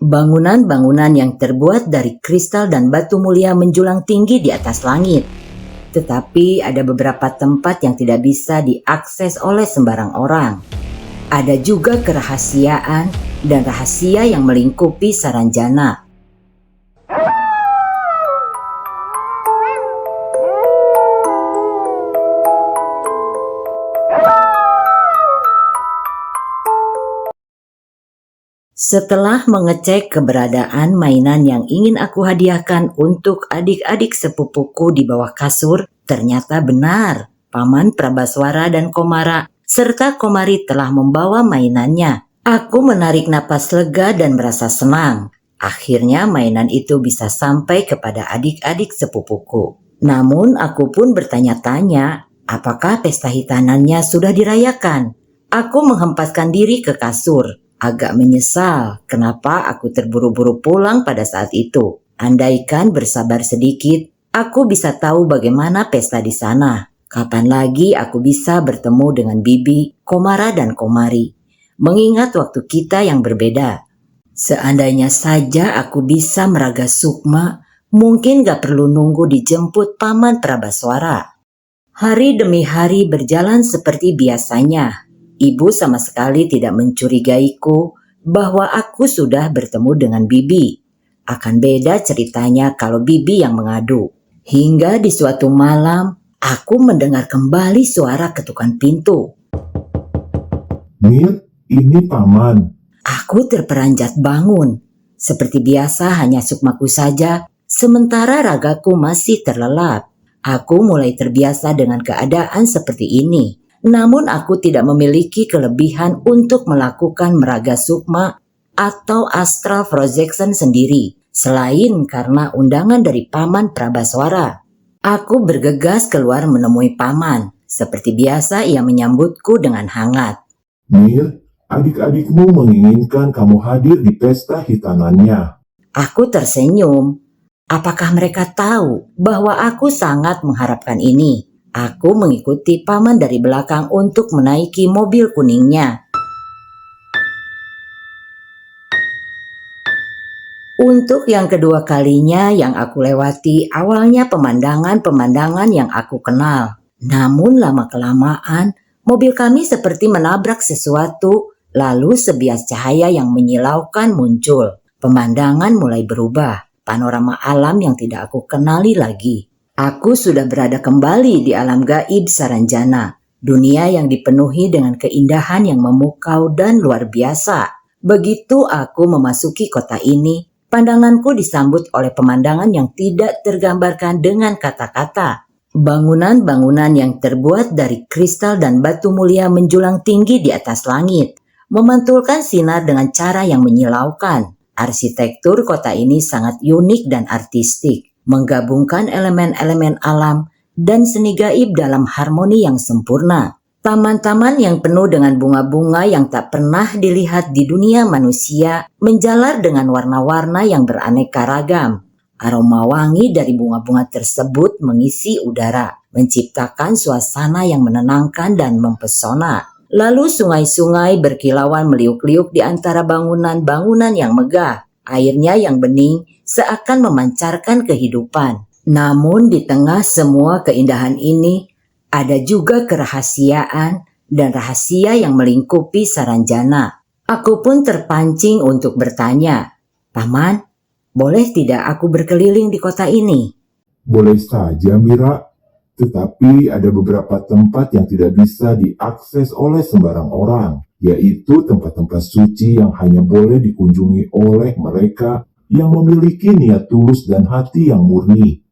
Bangunan-bangunan yang terbuat dari kristal dan batu mulia menjulang tinggi di atas langit. Tetapi ada beberapa tempat yang tidak bisa diakses oleh sembarang orang. Ada juga kerahasiaan dan rahasia yang melingkupi Saranjana. Setelah mengecek keberadaan mainan yang ingin aku hadiahkan untuk adik-adik sepupuku di bawah kasur, ternyata benar. Paman Prabaswara dan Komara serta Komari telah membawa mainannya. Aku menarik napas lega dan merasa senang. Akhirnya mainan itu bisa sampai kepada adik-adik sepupuku. Namun aku pun bertanya-tanya, apakah pesta hitanannya sudah dirayakan? Aku menghempaskan diri ke kasur. Agak menyesal kenapa aku terburu-buru pulang pada saat itu. Andaikan bersabar sedikit, aku bisa tahu bagaimana pesta di sana. Kapan lagi aku bisa bertemu dengan Bibi, Komara dan Komari. Mengingat waktu kita yang berbeda. Seandainya saja aku bisa meraga sukma, mungkin gak perlu nunggu dijemput Paman Prabaswara. Hari demi hari berjalan seperti biasanya. Ibu sama sekali tidak mencurigaiku bahwa aku sudah bertemu dengan Bibi. Akan beda ceritanya kalau Bibi yang mengadu. Hingga di suatu malam, aku mendengar kembali suara ketukan pintu. Mir, ini Paman. Aku terperanjat bangun. Seperti biasa hanya sukmaku saja, sementara ragaku masih terlelap. Aku mulai terbiasa dengan keadaan seperti ini. Namun aku tidak memiliki kelebihan untuk melakukan meraga sukma atau astral projection sendiri, selain karena undangan dari Paman Prabaswara. Aku bergegas keluar menemui Paman. Seperti biasa ia menyambutku dengan hangat. Mir, adik-adikmu menginginkan kamu hadir di pesta hitanannya. Aku tersenyum. Apakah mereka tahu bahwa aku sangat mengharapkan ini? Aku mengikuti Paman dari belakang untuk menaiki mobil kuningnya. Untuk yang kedua kalinya yang aku lewati awalnya pemandangan-pemandangan yang aku kenal. Namun lama-kelamaan mobil kami seperti menabrak sesuatu, lalu sebias cahaya yang menyilaukan muncul. Pemandangan mulai berubah, panorama alam yang tidak aku kenali lagi. Aku sudah berada kembali di alam gaib Saranjana, dunia yang dipenuhi dengan keindahan yang memukau dan luar biasa. Begitu aku memasuki kota ini, pandanganku disambut oleh pemandangan yang tidak tergambarkan dengan kata-kata. Bangunan-bangunan yang terbuat dari kristal dan batu mulia menjulang tinggi di atas langit, memantulkan sinar dengan cara yang menyilaukan. Arsitektur kota ini sangat unik dan artistik, menggabungkan elemen-elemen alam dan seni gaib dalam harmoni yang sempurna. Taman-taman yang penuh dengan bunga-bunga yang tak pernah dilihat di dunia manusia menjalar dengan warna-warna yang beraneka ragam. Aroma wangi dari bunga-bunga tersebut mengisi udara, menciptakan suasana yang menenangkan dan mempesona. Lalu sungai-sungai berkilauan meliuk-liuk di antara bangunan-bangunan yang megah. Airnya yang bening seakan memancarkan kehidupan. Namun di tengah semua keindahan ini, ada juga kerahasiaan dan rahasia yang melingkupi Saranjana. Aku pun terpancing untuk bertanya, Paman, boleh tidak aku berkeliling di kota ini? Boleh saja, Mira. Tetapi ada beberapa tempat yang tidak bisa diakses oleh sembarang orang, yaitu tempat-tempat suci yang hanya boleh dikunjungi oleh mereka yang memiliki niat tulus dan hati yang murni.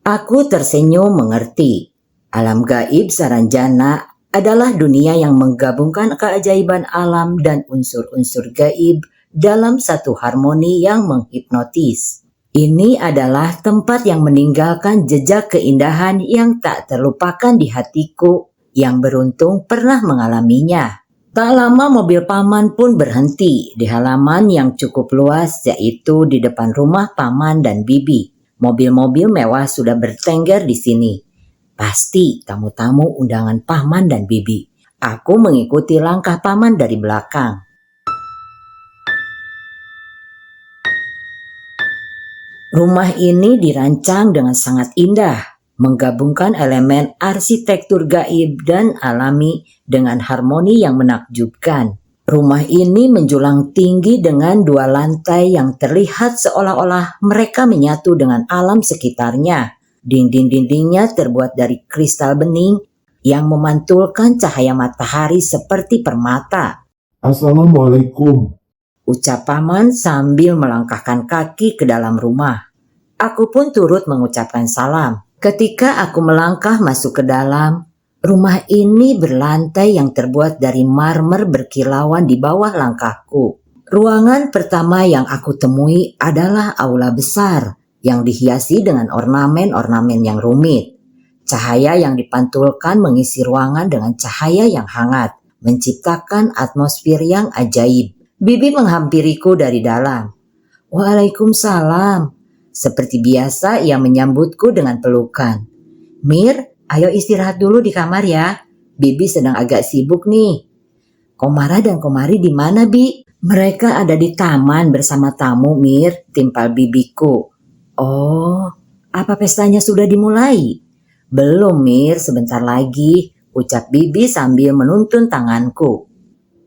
Aku tersenyum mengerti. Alam gaib Saranjana adalah dunia yang menggabungkan keajaiban alam dan unsur-unsur gaib dalam satu harmoni yang menghipnotis. Ini adalah tempat yang meninggalkan jejak keindahan yang tak terlupakan di hatiku yang beruntung pernah mengalaminya. Tak lama mobil Paman pun berhenti di halaman yang cukup luas, yaitu di depan rumah Paman dan Bibi. Mobil-mobil mewah sudah bertengger di sini. Pasti tamu-tamu undangan Paman dan Bibi. Aku mengikuti langkah Paman dari belakang. Rumah ini dirancang dengan sangat indah, menggabungkan elemen arsitektur gaib dan alami dengan harmoni yang menakjubkan. Rumah ini menjulang tinggi dengan 2 lantai yang terlihat seolah-olah mereka menyatu dengan alam sekitarnya. Dinding-dindingnya terbuat dari kristal bening yang memantulkan cahaya matahari seperti permata. Assalamualaikum. Ucap paman sambil melangkahkan kaki ke dalam rumah. Aku pun turut mengucapkan salam. Ketika aku melangkah masuk ke dalam, rumah ini berlantai yang terbuat dari marmer berkilauan di bawah langkahku. Ruangan pertama yang aku temui adalah aula besar yang dihiasi dengan ornamen-ornamen yang rumit. Cahaya yang dipantulkan mengisi ruangan dengan cahaya yang hangat, menciptakan atmosfer yang ajaib. Bibi menghampiriku dari dalam. Waalaikumsalam. Seperti biasa ia menyambutku dengan pelukan. Mir, ayo istirahat dulu di kamar ya. Bibi sedang agak sibuk nih. Komara dan Komari di mana, Bi? Mereka ada di taman bersama tamu, Mir, timpal bibiku. Oh, apa pestanya sudah dimulai? Belum, Mir, sebentar lagi, ucap Bibi sambil menuntun tanganku.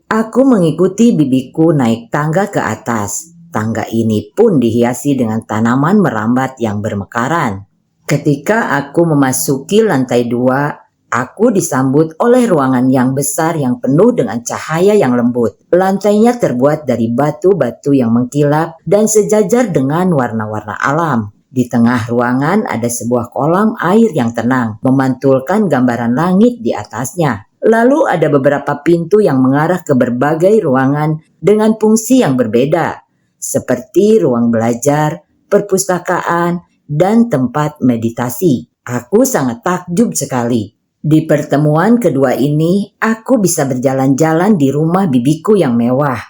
Aku mengikuti bibiku naik tangga ke atas. Tangga ini pun dihiasi dengan tanaman merambat yang bermekaran. Ketika aku memasuki lantai 2, aku disambut oleh ruangan yang besar yang penuh dengan cahaya yang lembut. Lantainya terbuat dari batu-batu yang mengkilap dan sejajar dengan warna-warna alam. Di tengah ruangan ada sebuah kolam air yang tenang, memantulkan gambaran langit di atasnya. Lalu ada beberapa pintu yang mengarah ke berbagai ruangan dengan fungsi yang berbeda, seperti ruang belajar, perpustakaan, dan tempat meditasi. Aku sangat takjub sekali. Di pertemuan kedua ini, aku bisa berjalan-jalan di rumah bibiku yang mewah.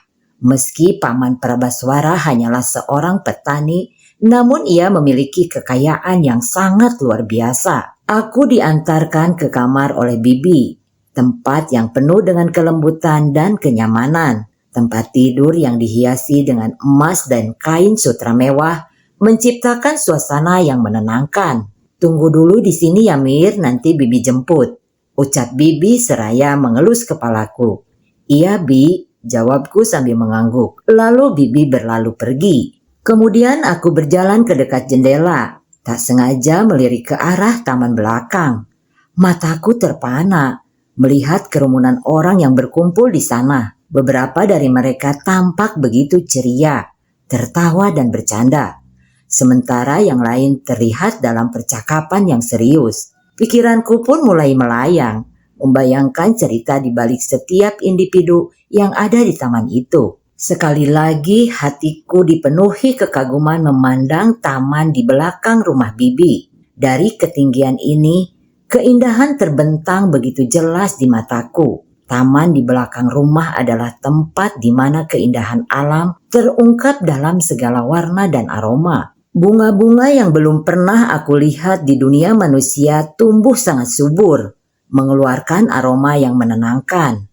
Meski Paman Prabaswara hanyalah seorang petani, namun ia memiliki kekayaan yang sangat luar biasa. Aku diantarkan ke kamar oleh bibi. Tempat yang penuh dengan kelembutan dan kenyamanan. Tempat tidur yang dihiasi dengan emas dan kain sutra mewah menciptakan suasana yang menenangkan. Tunggu dulu di sini ya Mir, nanti bibi jemput. Ucap bibi seraya mengelus kepalaku. Iya Bi, jawabku sambil mengangguk. Lalu bibi berlalu pergi. Kemudian aku berjalan ke dekat jendela. Tak sengaja melirik ke arah taman belakang. Mataku terpana melihat kerumunan orang yang berkumpul di sana. Beberapa dari mereka tampak begitu ceria, tertawa dan bercanda. Sementara yang lain terlihat dalam percakapan yang serius. Pikiranku pun mulai melayang, membayangkan cerita di balik setiap individu yang ada di taman itu. Sekali lagi hatiku dipenuhi kekaguman memandang taman di belakang rumah bibi. Dari ketinggian ini, keindahan terbentang begitu jelas di mataku. Taman di belakang rumah adalah tempat di mana keindahan alam terungkap dalam segala warna dan aroma. Bunga-bunga yang belum pernah aku lihat di dunia manusia tumbuh sangat subur, mengeluarkan aroma yang menenangkan.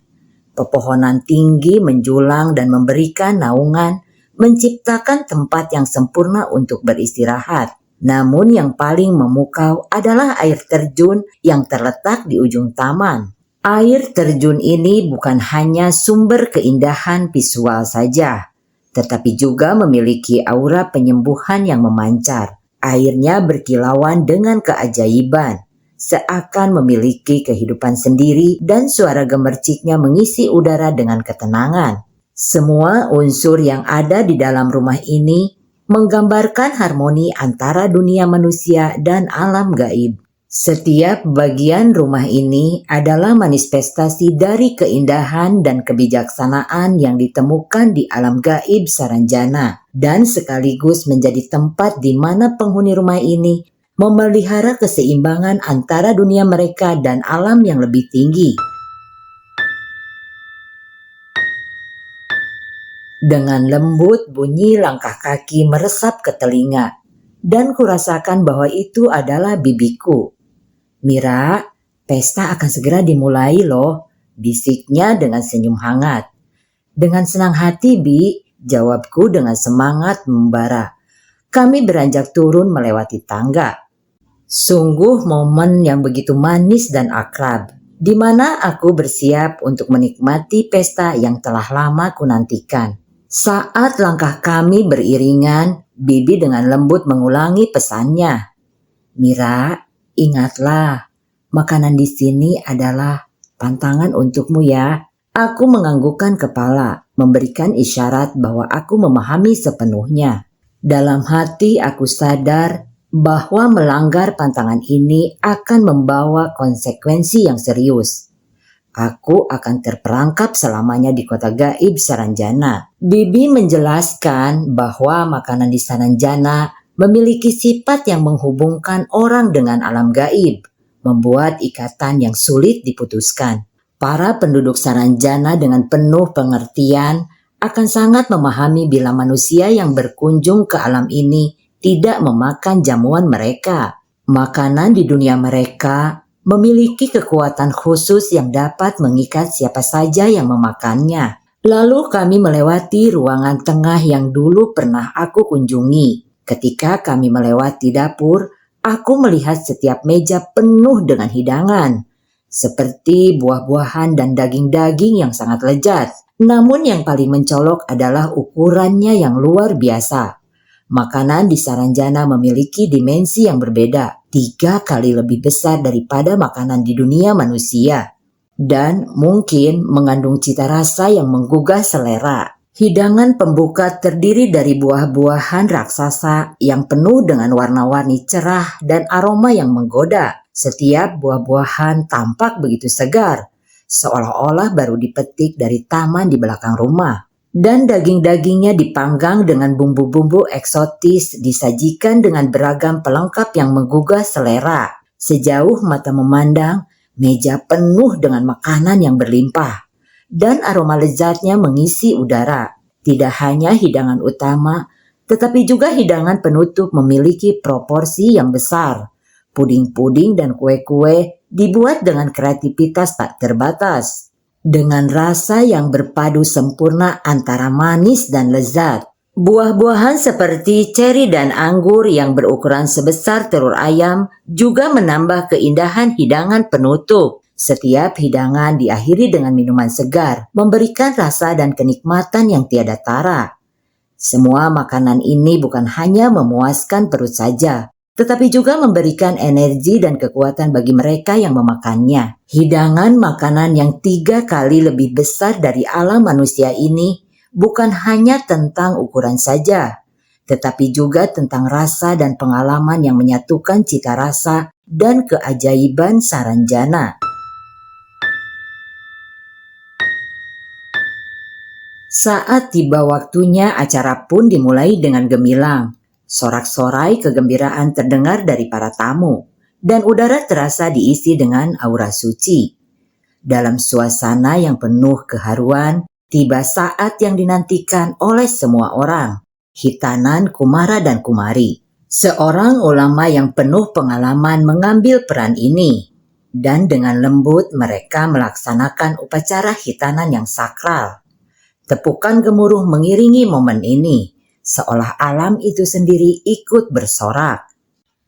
Pepohonan tinggi menjulang dan memberikan naungan, menciptakan tempat yang sempurna untuk beristirahat. Namun yang paling memukau adalah air terjun yang terletak di ujung taman. Air terjun ini bukan hanya sumber keindahan visual saja, tetapi juga memiliki aura penyembuhan yang memancar. Airnya berkilauan dengan keajaiban, seakan memiliki kehidupan sendiri dan suara gemerciknya mengisi udara dengan ketenangan. Semua unsur yang ada di dalam rumah ini menggambarkan harmoni antara dunia manusia dan alam gaib. Setiap bagian rumah ini adalah manifestasi dari keindahan dan kebijaksanaan yang ditemukan di alam gaib Saranjana, dan sekaligus menjadi tempat di mana penghuni rumah ini memelihara keseimbangan antara dunia mereka dan alam yang lebih tinggi. Dengan lembut bunyi langkah kaki meresap ke telinga, dan kurasakan bahwa itu adalah bibiku. Mira, pesta akan segera dimulai loh, bisiknya dengan senyum hangat. Dengan senang hati Bi, jawabku dengan semangat membara. Kami beranjak turun melewati tangga. Sungguh momen yang begitu manis dan akrab, di mana aku bersiap untuk menikmati pesta yang telah lama kunantikan. Saat langkah kami beriringan, Bibi dengan lembut mengulangi pesannya. Mira, ingatlah, makanan di sini adalah pantangan untukmu ya. Aku menganggukkan kepala, memberikan isyarat bahwa aku memahami sepenuhnya. Dalam hati aku sadar bahwa melanggar pantangan ini akan membawa konsekuensi yang serius. Aku akan terperangkap selamanya di kota gaib Saranjana. Bibi menjelaskan bahwa makanan di Saranjana memiliki sifat yang menghubungkan orang dengan alam gaib, membuat ikatan yang sulit diputuskan. Para penduduk Saranjana dengan penuh pengertian akan sangat memahami bila manusia yang berkunjung ke alam ini tidak memakan jamuan mereka. Makanan di dunia mereka memiliki kekuatan khusus yang dapat mengikat siapa saja yang memakannya. Lalu kami melewati ruangan tengah yang dulu pernah aku kunjungi. Ketika kami melewati dapur, aku melihat setiap meja penuh dengan hidangan, seperti buah-buahan dan daging-daging yang sangat lezat. Namun yang paling mencolok adalah ukurannya yang luar biasa. Makanan di Saranjana memiliki dimensi yang berbeda, 3 kali lebih besar daripada makanan di dunia manusia. Dan mungkin mengandung cita rasa yang menggugah selera. Hidangan pembuka terdiri dari buah-buahan raksasa yang penuh dengan warna-warni cerah dan aroma yang menggoda. Setiap buah-buahan tampak begitu segar, seolah-olah baru dipetik dari taman di belakang rumah. Dan daging-dagingnya dipanggang dengan bumbu-bumbu eksotis, disajikan dengan beragam pelengkap yang menggugah selera. Sejauh mata memandang, meja penuh dengan makanan yang berlimpah. Dan aroma lezatnya mengisi udara. Tidak hanya hidangan utama, tetapi juga hidangan penutup memiliki proporsi yang besar. Puding-puding dan kue-kue dibuat dengan kreativitas tak terbatas. Dengan rasa yang berpadu sempurna antara manis dan lezat. Buah-buahan seperti ceri dan anggur yang berukuran sebesar telur ayam juga menambah keindahan hidangan penutup. Setiap hidangan diakhiri dengan minuman segar, memberikan rasa dan kenikmatan yang tiada tara. Semua makanan ini bukan hanya memuaskan perut saja, tetapi juga memberikan energi dan kekuatan bagi mereka yang memakannya. Hidangan makanan yang 3 kali lebih besar dari alam manusia ini bukan hanya tentang ukuran saja, tetapi juga tentang rasa dan pengalaman yang menyatukan cita rasa dan keajaiban Saranjana. Saat tiba waktunya, acara pun dimulai dengan gemilang. Sorak-sorai kegembiraan terdengar dari para tamu, dan udara terasa diisi dengan aura suci. Dalam suasana yang penuh keharuan, tiba saat yang dinantikan oleh semua orang, hitanan Kumara dan Kumari. Seorang ulama yang penuh pengalaman mengambil peran ini, dan dengan lembut mereka melaksanakan upacara hitanan yang sakral. Tepukan gemuruh mengiringi momen ini, seolah alam itu sendiri ikut bersorak.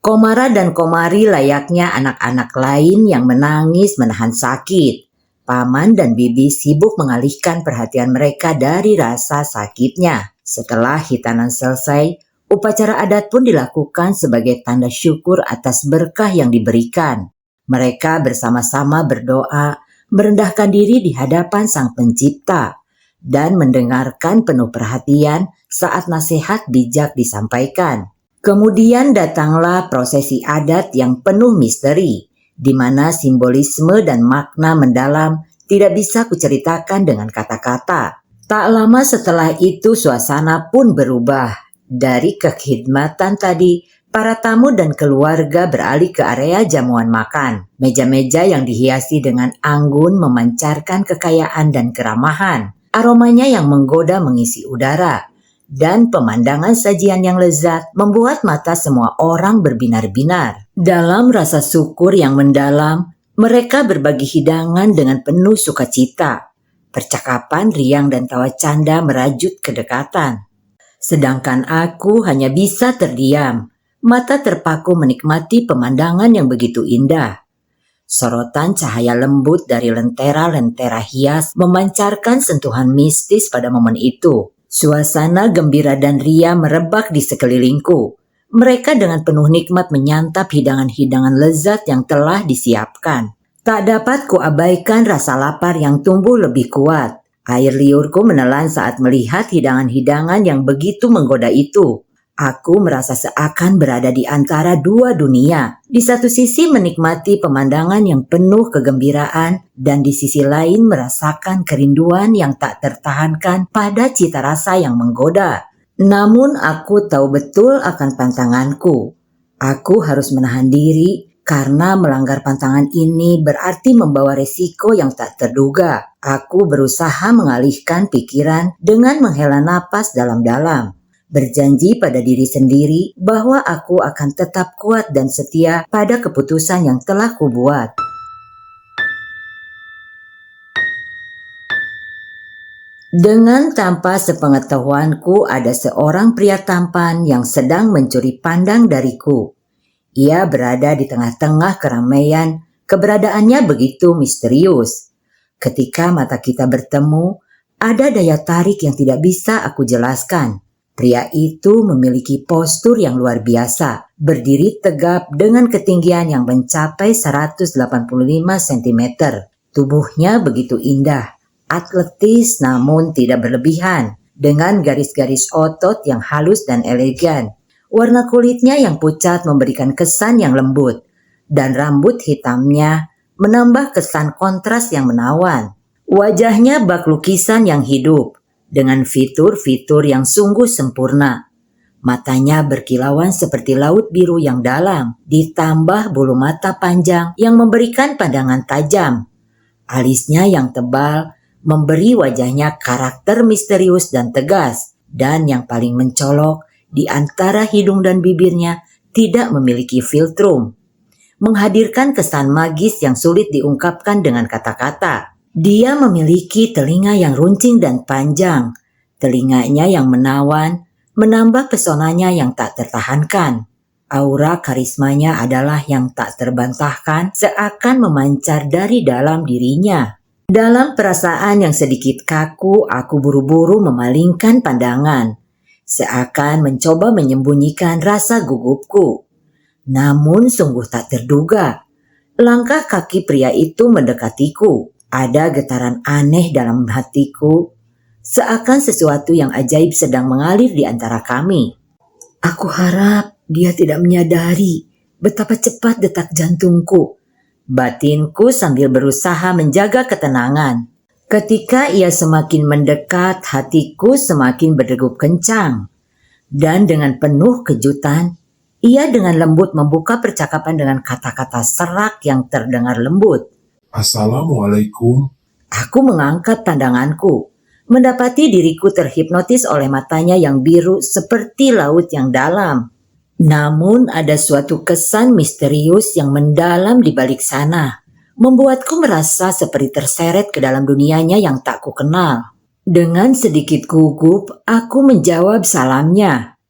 Komara dan Komari layaknya anak-anak lain yang menangis menahan sakit. Paman dan Bibi sibuk mengalihkan perhatian mereka dari rasa sakitnya. Setelah hitanan selesai, upacara adat pun dilakukan sebagai tanda syukur atas berkah yang diberikan. Mereka bersama-sama berdoa, merendahkan diri di hadapan Sang Pencipta, dan mendengarkan penuh perhatian saat nasihat bijak disampaikan. Kemudian datanglah prosesi adat yang penuh misteri, di mana simbolisme dan makna mendalam tidak bisa kuceritakan dengan kata-kata. Tak lama setelah itu suasana pun berubah. Dari kekhidmatan tadi, para tamu dan keluarga beralih ke area jamuan makan. Meja-meja yang dihiasi dengan anggun memancarkan kekayaan dan keramahan. Aromanya yang menggoda mengisi udara, dan pemandangan sajian yang lezat membuat mata semua orang berbinar-binar. Dalam rasa syukur yang mendalam, mereka berbagi hidangan dengan penuh sukacita. Percakapan riang dan tawa canda merajut kedekatan. Sedangkan aku hanya bisa terdiam, mata terpaku menikmati pemandangan yang begitu indah. Sorotan cahaya lembut dari lentera-lentera hias memancarkan sentuhan mistis pada momen itu. Suasana gembira dan ria merebak di sekelilingku. Mereka dengan penuh nikmat menyantap hidangan-hidangan lezat yang telah disiapkan. Tak dapat kuabaikan rasa lapar yang tumbuh lebih kuat. Air liurku menelan saat melihat hidangan-hidangan yang begitu menggoda itu. Aku merasa seakan berada di antara dua dunia. Di satu sisi menikmati pemandangan yang penuh kegembiraan dan di sisi lain merasakan kerinduan yang tak tertahankan pada cita rasa yang menggoda. Namun aku tahu betul akan pantanganku. Aku harus menahan diri karena melanggar pantangan ini berarti membawa resiko yang tak terduga. Aku berusaha mengalihkan pikiran dengan menghela napas dalam-dalam. Berjanji pada diri sendiri bahwa aku akan tetap kuat dan setia pada keputusan yang telah kubuat. Dengan tanpa sepengetahuanku ada seorang pria tampan yang sedang mencuri pandang dariku. Ia berada di tengah-tengah keramaian, keberadaannya begitu misterius. Ketika mata kita bertemu, ada daya tarik yang tidak bisa aku jelaskan. Pria itu memiliki postur yang luar biasa, berdiri tegap dengan ketinggian yang mencapai 185 cm. Tubuhnya begitu indah, atletis namun tidak berlebihan, dengan garis-garis otot yang halus dan elegan. Warna kulitnya yang pucat memberikan kesan yang lembut, dan rambut hitamnya menambah kesan kontras yang menawan. Wajahnya bak lukisan yang hidup, dengan fitur-fitur yang sungguh sempurna. Matanya berkilauan seperti laut biru yang dalam, ditambah bulu mata panjang yang memberikan pandangan tajam. Alisnya yang tebal memberi wajahnya karakter misterius dan tegas, dan yang paling mencolok, di antara hidung dan bibirnya tidak memiliki filtrum, menghadirkan kesan magis yang sulit diungkapkan dengan kata-kata. Dia memiliki telinga yang runcing dan panjang, telinganya yang menawan, menambah pesonanya yang tak tertahankan. Aura karismanya adalah yang tak terbantahkan, seakan memancar dari dalam dirinya. Dalam perasaan yang sedikit kaku, aku buru-buru memalingkan pandangan, seakan mencoba menyembunyikan rasa gugupku. Namun sungguh tak terduga, langkah kaki pria itu mendekatiku. Ada getaran aneh dalam hatiku, seakan sesuatu yang ajaib sedang mengalir di antara kami. Aku harap dia tidak menyadari betapa cepat detak jantungku, batinku sambil berusaha menjaga ketenangan. Ketika ia semakin mendekat, hatiku semakin berdegup kencang. Dan dengan penuh kejutan, ia dengan lembut membuka percakapan dengan kata-kata serak yang terdengar lembut. Assalamualaikum. Aku mengangkat pandanganku, mendapati diriku terhipnotis oleh matanya yang biru seperti laut yang dalam. Namun ada suatu kesan misterius yang mendalam di balik sana, membuatku merasa seperti terseret ke dalam dunianya yang tak kukenal. Dengan sedikit gugup, aku menjawab salamnya.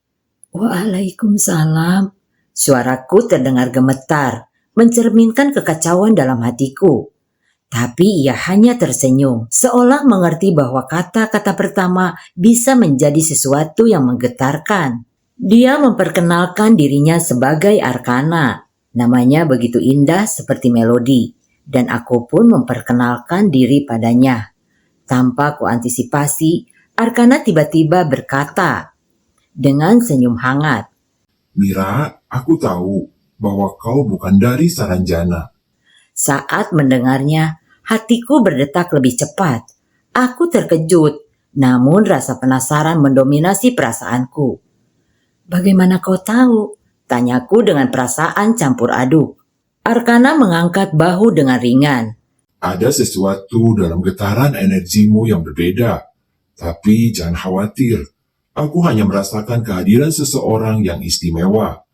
Waalaikumsalam. Suaraku terdengar gemetar, mencerminkan kekacauan dalam hatiku. Tapi ia hanya tersenyum, seolah mengerti bahwa kata-kata pertama bisa menjadi sesuatu yang menggetarkan. Dia memperkenalkan dirinya sebagai Arkana. Namanya begitu indah seperti melodi. Dan aku pun memperkenalkan diri padanya. Tanpa kuantisipasi, Arkana tiba-tiba berkata dengan senyum hangat, Mira, aku tahu bahwa kau bukan dari Saranjana. Saat mendengarnya, hatiku berdetak lebih cepat. Aku terkejut, namun rasa penasaran mendominasi perasaanku. Bagaimana kau tahu? Tanyaku dengan perasaan campur aduk. Arkana mengangkat bahu dengan ringan. Ada sesuatu dalam getaran energimu yang berbeda. Tapi jangan khawatir, aku hanya merasakan kehadiran seseorang yang istimewa.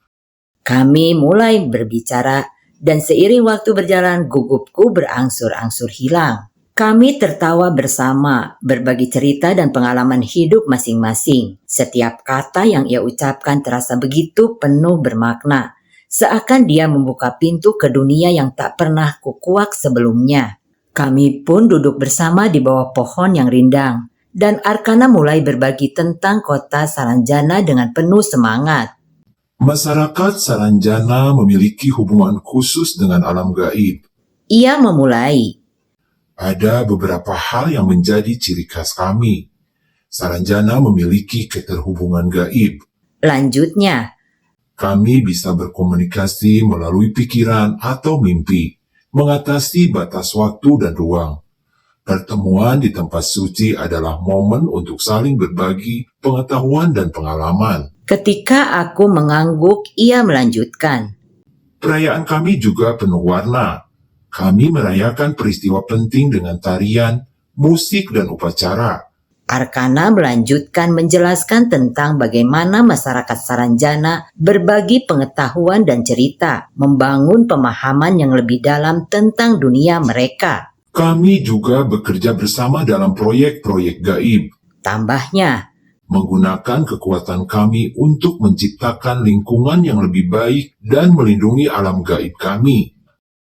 Kami mulai berbicara dan seiring waktu berjalan gugupku berangsur-angsur hilang. Kami tertawa bersama, berbagi cerita dan pengalaman hidup masing-masing. Setiap kata yang ia ucapkan terasa begitu penuh bermakna, seakan dia membuka pintu ke dunia yang tak pernah kukuak sebelumnya. Kami pun duduk bersama di bawah pohon yang rindang, dan Arkana mulai berbagi tentang kota Saranjana dengan penuh semangat. Masyarakat Saranjana memiliki hubungan khusus dengan alam gaib. Ia memulai. Ada beberapa hal yang menjadi ciri khas kami. Saranjana memiliki keterhubungan gaib. Lanjutnya, Kami bisa berkomunikasi melalui pikiran atau mimpi, mengatasi batas waktu dan ruang. Pertemuan di tempat suci adalah momen untuk saling berbagi pengetahuan dan pengalaman. ketika aku mengangguk, ia melanjutkan. Perayaan kami juga penuh warna. Kami merayakan peristiwa penting dengan tarian, musik, dan upacara. Arkana melanjutkan menjelaskan tentang bagaimana masyarakat Saranjana berbagi pengetahuan dan cerita, membangun pemahaman yang lebih dalam tentang dunia mereka. Kami juga bekerja bersama dalam proyek-proyek gaib, Tambahnya, menggunakan kekuatan kami untuk menciptakan lingkungan yang lebih baik dan melindungi alam gaib kami.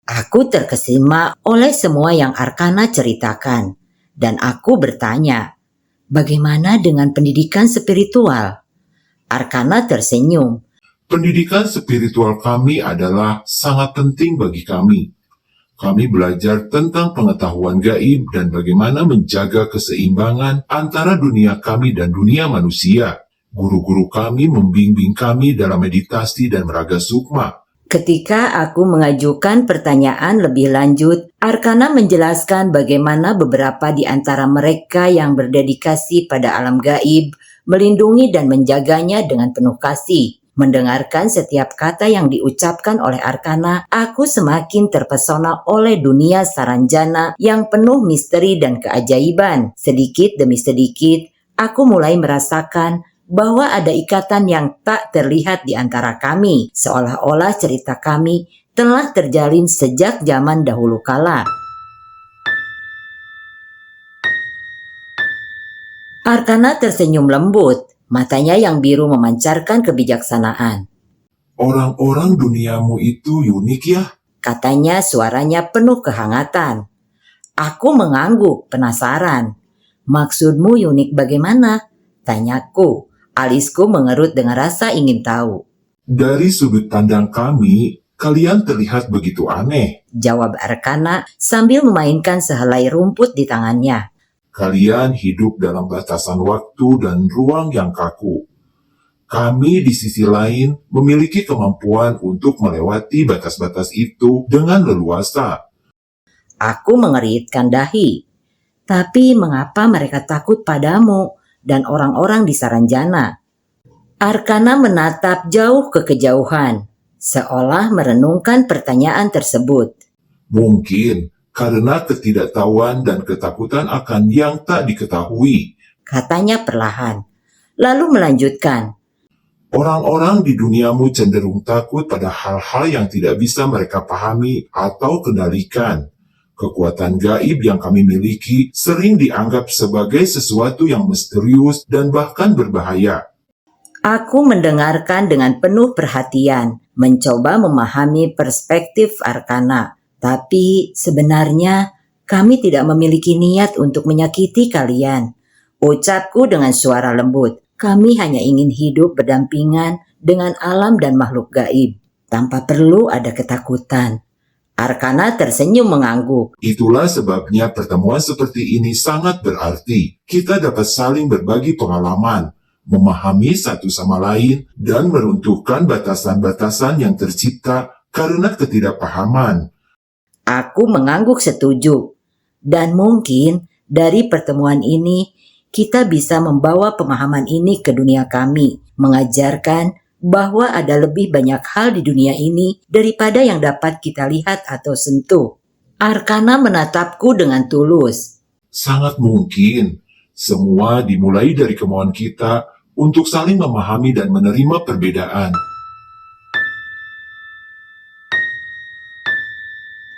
aku terkesima oleh semua yang Arkana ceritakan, dan aku bertanya, bagaimana dengan pendidikan spiritual? Arkana tersenyum. Pendidikan spiritual kami adalah sangat penting bagi kami. Kami belajar tentang pengetahuan gaib dan bagaimana menjaga keseimbangan antara dunia kami dan dunia manusia. Guru-guru kami membimbing kami dalam meditasi dan meraga sukma. Ketika aku mengajukan pertanyaan lebih lanjut, Arkana menjelaskan bagaimana beberapa di antara mereka yang berdedikasi pada alam gaib melindungi dan menjaganya dengan penuh kasih. Mendengarkan setiap kata yang diucapkan oleh Arkana, aku semakin terpesona oleh dunia Saranjana yang penuh misteri dan keajaiban. Sedikit demi sedikit, aku mulai merasakan bahwa ada ikatan yang tak terlihat di antara kami, seolah-olah cerita kami telah terjalin sejak zaman dahulu kala. Arkana tersenyum lembut, matanya yang biru memancarkan kebijaksanaan. Orang-orang duniamu itu unik ya? Katanya suaranya penuh kehangatan. Aku mengangguk, penasaran. Maksudmu unik bagaimana? Tanyaku. Alisku mengerut dengan rasa ingin tahu. Dari sudut pandang kami, kalian terlihat begitu aneh. Jawab Arkana sambil memainkan sehelai rumput di tangannya. Kalian hidup dalam batasan waktu dan ruang yang kaku. Kami di sisi lain memiliki kemampuan untuk melewati batas-batas itu dengan leluasa. Aku mengeritkan dahi. Tapi mengapa mereka takut padamu dan orang-orang di Saranjana? Arkana menatap jauh ke kejauhan, seolah merenungkan pertanyaan tersebut. Mungkin karena ketidaktahuan dan ketakutan akan yang tak diketahui. Katanya perlahan. Lalu melanjutkan. Orang-orang di duniamu cenderung takut pada hal-hal yang tidak bisa mereka pahami atau kendalikan. Kekuatan gaib yang kami miliki sering dianggap sebagai sesuatu yang misterius dan bahkan berbahaya. Aku mendengarkan dengan penuh perhatian, mencoba memahami perspektif Arkana. Tapi sebenarnya kami tidak memiliki niat untuk menyakiti kalian. Ucapku dengan suara lembut. Kami hanya ingin hidup berdampingan dengan alam dan makhluk gaib, tanpa perlu ada ketakutan. Arkana tersenyum mengangguk. Itulah sebabnya pertemuan seperti ini sangat berarti. Kita dapat saling berbagi pengalaman, memahami satu sama lain, dan meruntuhkan batasan-batasan yang tercipta karena ketidakpahaman. Aku mengangguk setuju. Dan mungkin dari pertemuan ini, kita bisa membawa pemahaman ini ke dunia kami, mengajarkan bahwa ada lebih banyak hal di dunia ini daripada yang dapat kita lihat atau sentuh. Arkana menatapku dengan tulus. Sangat mungkin, semua dimulai dari kemauan kita untuk saling memahami dan menerima perbedaan.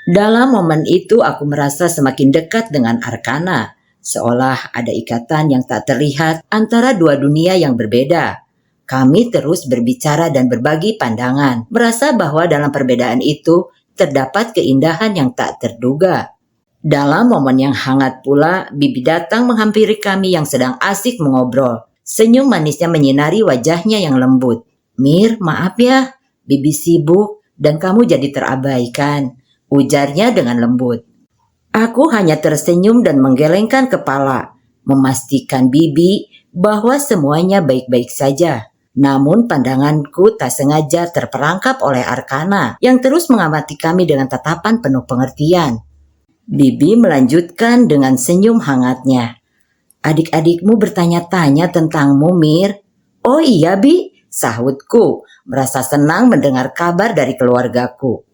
Dalam momen itu aku merasa semakin dekat dengan Arkana, seolah ada ikatan yang tak terlihat antara dua dunia yang berbeda. Kami terus berbicara dan berbagi pandangan, merasa bahwa dalam perbedaan itu terdapat keindahan yang tak terduga. Dalam momen yang hangat pula, Bibi datang menghampiri kami yang sedang asik mengobrol. Senyum manisnya menyinari wajahnya yang lembut. "Mir, maaf ya, Bibi sibuk dan kamu jadi terabaikan," ujarnya dengan lembut. Aku hanya tersenyum dan menggelengkan kepala, memastikan Bibi bahwa semuanya baik-baik saja. Namun pandanganku tak sengaja terperangkap oleh Arkana yang terus mengamati kami dengan tatapan penuh pengertian. Bibi melanjutkan dengan senyum hangatnya. "Adik-adikmu bertanya-tanya tentangmu, Mir." "Oh iya, Bi," sahutku, merasa senang mendengar kabar dari keluargaku.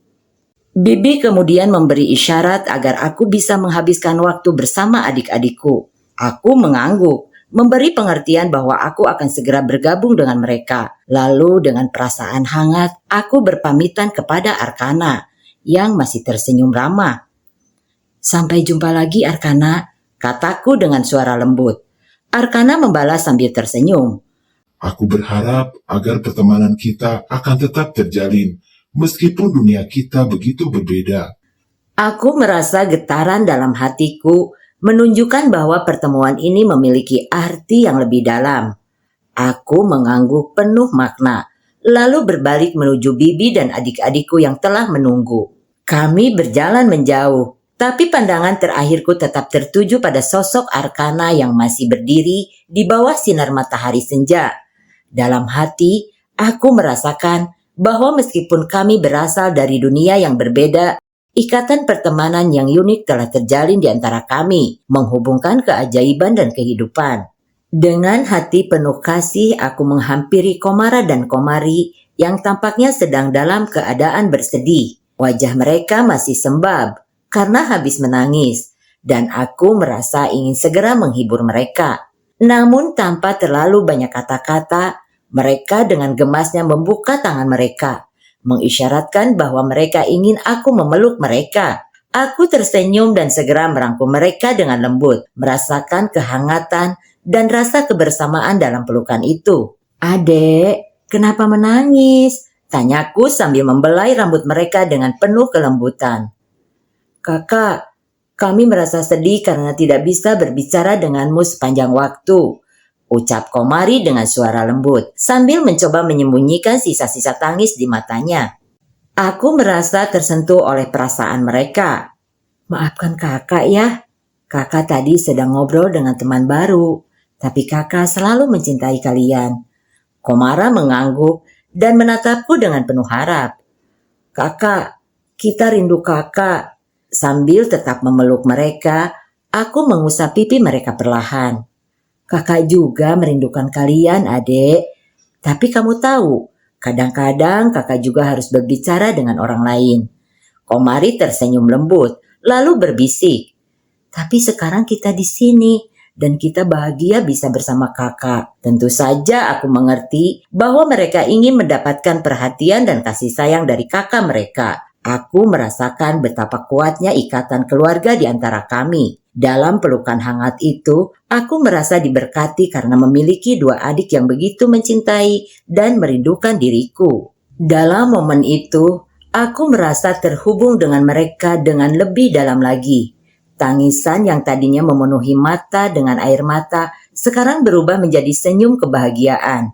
Bibi kemudian memberi isyarat agar aku bisa menghabiskan waktu bersama adik-adikku. Aku mengangguk, memberi pengertian bahwa aku akan segera bergabung dengan mereka. Lalu dengan perasaan hangat, aku berpamitan kepada Arkana yang masih tersenyum ramah. "Sampai jumpa lagi, Arkana," kataku dengan suara lembut. Arkana membalas sambil tersenyum. Aku berharap agar pertemanan kita akan tetap terjalin, meskipun dunia kita begitu berbeda. Aku merasa getaran dalam hatiku, menunjukkan bahwa pertemuan ini memiliki arti yang lebih dalam. Aku mengangguk penuh makna, lalu berbalik menuju Bibi dan adik-adikku yang telah menunggu. Kami berjalan menjauh, tapi pandangan terakhirku tetap tertuju pada sosok Arkana yang masih berdiri di bawah sinar matahari senja. Dalam hati, aku merasakan bahwa meskipun kami berasal dari dunia yang berbeda, ikatan pertemanan yang unik telah terjalin di antara kami, menghubungkan keajaiban dan kehidupan. Dengan hati penuh kasih, aku menghampiri Komara dan Komari yang tampaknya sedang dalam keadaan bersedih. Wajah mereka masih sembab karena habis menangis, dan aku merasa ingin segera menghibur mereka. Namun tanpa terlalu banyak kata-kata, mereka dengan gemasnya membuka tangan mereka, mengisyaratkan bahwa mereka ingin aku memeluk mereka. Aku tersenyum dan segera merangkum mereka dengan lembut, merasakan kehangatan dan rasa kebersamaan dalam pelukan itu. "Adek, kenapa menangis?" tanyaku sambil membelai rambut mereka dengan penuh kelembutan. "Kakak, kami merasa sedih karena tidak bisa berbicara denganmu sepanjang waktu," ucap Komari dengan suara lembut, sambil mencoba menyembunyikan sisa-sisa tangis di matanya. Aku merasa tersentuh oleh perasaan mereka. "Maafkan kakak ya, kakak tadi sedang ngobrol dengan teman baru, tapi kakak selalu mencintai kalian." Komara mengangguk dan menatapku dengan penuh harap. "Kakak, kita rindu kakak." Sambil tetap memeluk mereka, aku mengusap pipi mereka perlahan. "Kakak juga merindukan kalian, adek. Tapi kamu tahu, kadang-kadang kakak juga harus berbicara dengan orang lain." Komari tersenyum lembut, lalu berbisik, "Tapi sekarang kita di sini, dan kita bahagia bisa bersama kakak." Tentu saja aku mengerti bahwa mereka ingin mendapatkan perhatian dan kasih sayang dari kakak mereka. Aku merasakan betapa kuatnya ikatan keluarga di antara kami. Dalam pelukan hangat itu, aku merasa diberkati karena memiliki dua adik yang begitu mencintai dan merindukan diriku. Dalam momen itu, aku merasa terhubung dengan mereka dengan lebih dalam lagi. Tangisan yang tadinya memenuhi mata dengan air mata, sekarang berubah menjadi senyum kebahagiaan.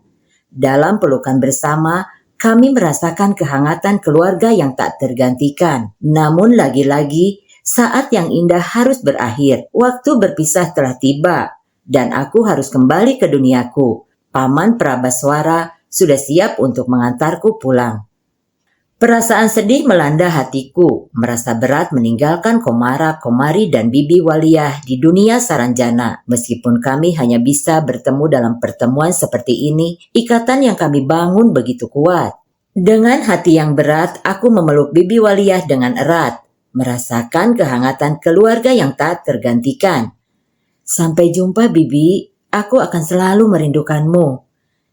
Dalam pelukan bersama, kami merasakan kehangatan keluarga yang tak tergantikan. Namun lagi-lagi, saat yang indah harus berakhir. Waktu berpisah telah tiba, dan aku harus kembali ke duniaku. Paman Prabaswara sudah siap untuk mengantarku pulang. Perasaan sedih melanda hatiku, merasa berat meninggalkan Komara, Komari, dan Bibi Waliyah di dunia Saranjana. Meskipun kami hanya bisa bertemu dalam pertemuan seperti ini, ikatan yang kami bangun begitu kuat. Dengan hati yang berat, aku memeluk Bibi Waliyah dengan erat, merasakan kehangatan keluarga yang tak tergantikan. "Sampai jumpa, Bibi. Aku akan selalu merindukanmu."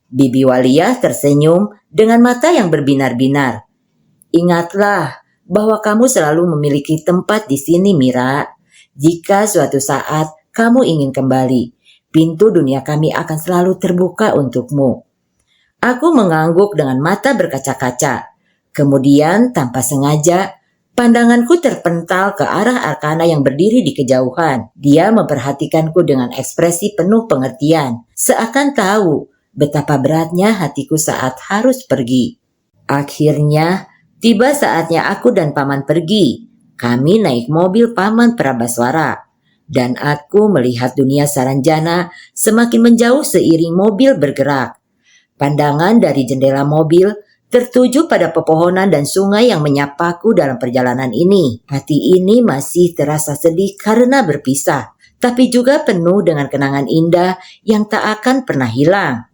Bibi Waliyah tersenyum dengan mata yang berbinar-binar. "Ingatlah bahwa kamu selalu memiliki tempat di sini, Mira. Jika suatu saat kamu ingin kembali, pintu dunia kami akan selalu terbuka untukmu. Aku mengangguk dengan mata berkaca-kaca. Kemudian tanpa sengaja, pandanganku terpental ke arah Arkana yang berdiri di kejauhan. Dia memperhatikanku dengan ekspresi penuh pengertian, seakan tahu betapa beratnya hatiku saat harus pergi. Akhirnya, tiba saatnya aku dan Paman pergi. Kami naik mobil Paman Prabaswara. Dan aku melihat dunia Saranjana semakin menjauh seiring mobil bergerak. Pandangan dari jendela mobil tertuju pada pepohonan dan sungai yang menyapaku dalam perjalanan ini. Hati ini masih terasa sedih karena berpisah, tapi juga penuh dengan kenangan indah yang tak akan pernah hilang.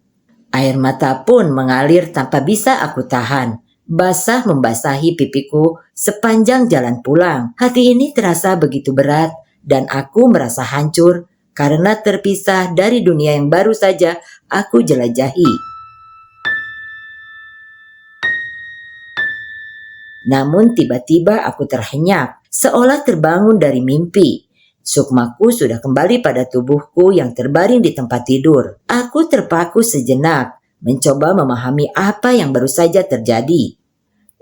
Air mata pun mengalir tanpa bisa aku tahan. Basah membasahi pipiku sepanjang jalan pulang. Hati ini terasa begitu berat dan aku merasa hancur karena terpisah dari dunia yang baru saja aku jelajahi. Namun tiba-tiba aku terhenyak, seolah terbangun dari mimpi. Sukmaku sudah kembali pada tubuhku yang terbaring di tempat tidur. Aku terpaku sejenak, mencoba memahami apa yang baru saja terjadi.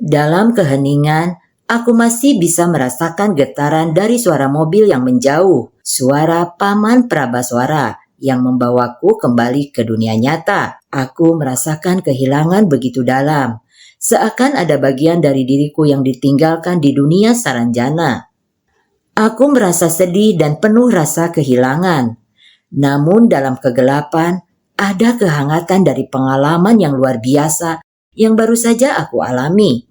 Dalam keheningan, aku masih bisa merasakan getaran dari suara mobil yang menjauh, suara Paman Prabaswara yang membawaku kembali ke dunia nyata. Aku merasakan kehilangan begitu dalam. Seakan ada bagian dari diriku yang ditinggalkan di dunia Saranjana. Aku merasa sedih dan penuh rasa kehilangan. Namun dalam kegelapan, ada kehangatan dari pengalaman yang luar biasa yang baru saja aku alami.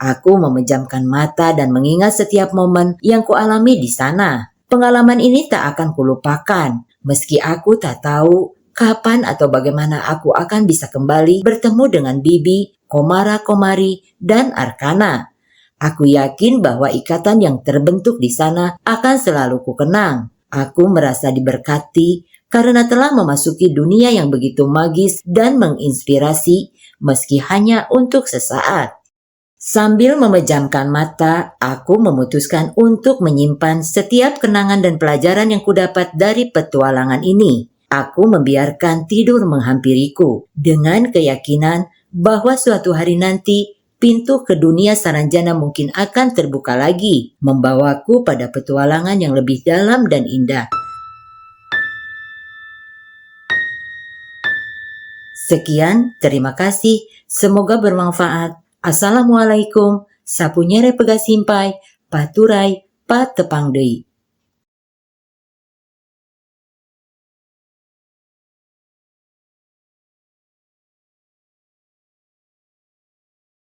Aku memejamkan mata dan mengingat setiap momen yang kualami di sana. Pengalaman ini tak akan kulupakan, meski aku tak tahu kapan atau bagaimana aku akan bisa kembali bertemu dengan Bibi, Komara Komari, dan Arkana. Aku yakin bahwa ikatan yang terbentuk di sana akan selalu kukenang. Aku merasa diberkati karena telah memasuki dunia yang begitu magis dan menginspirasi meski hanya untuk sesaat. Sambil memejamkan mata, aku memutuskan untuk menyimpan setiap kenangan dan pelajaran yang kudapat dari petualangan ini. Aku membiarkan tidur menghampiriku dengan keyakinan bahwa suatu hari nanti pintu ke dunia Saranjana mungkin akan terbuka lagi, membawaku pada petualangan yang lebih dalam dan indah. Sekian, terima kasih. Semoga bermanfaat. Assalamualaikum. Sapunyere pegasimpai, paturai, patepang deui.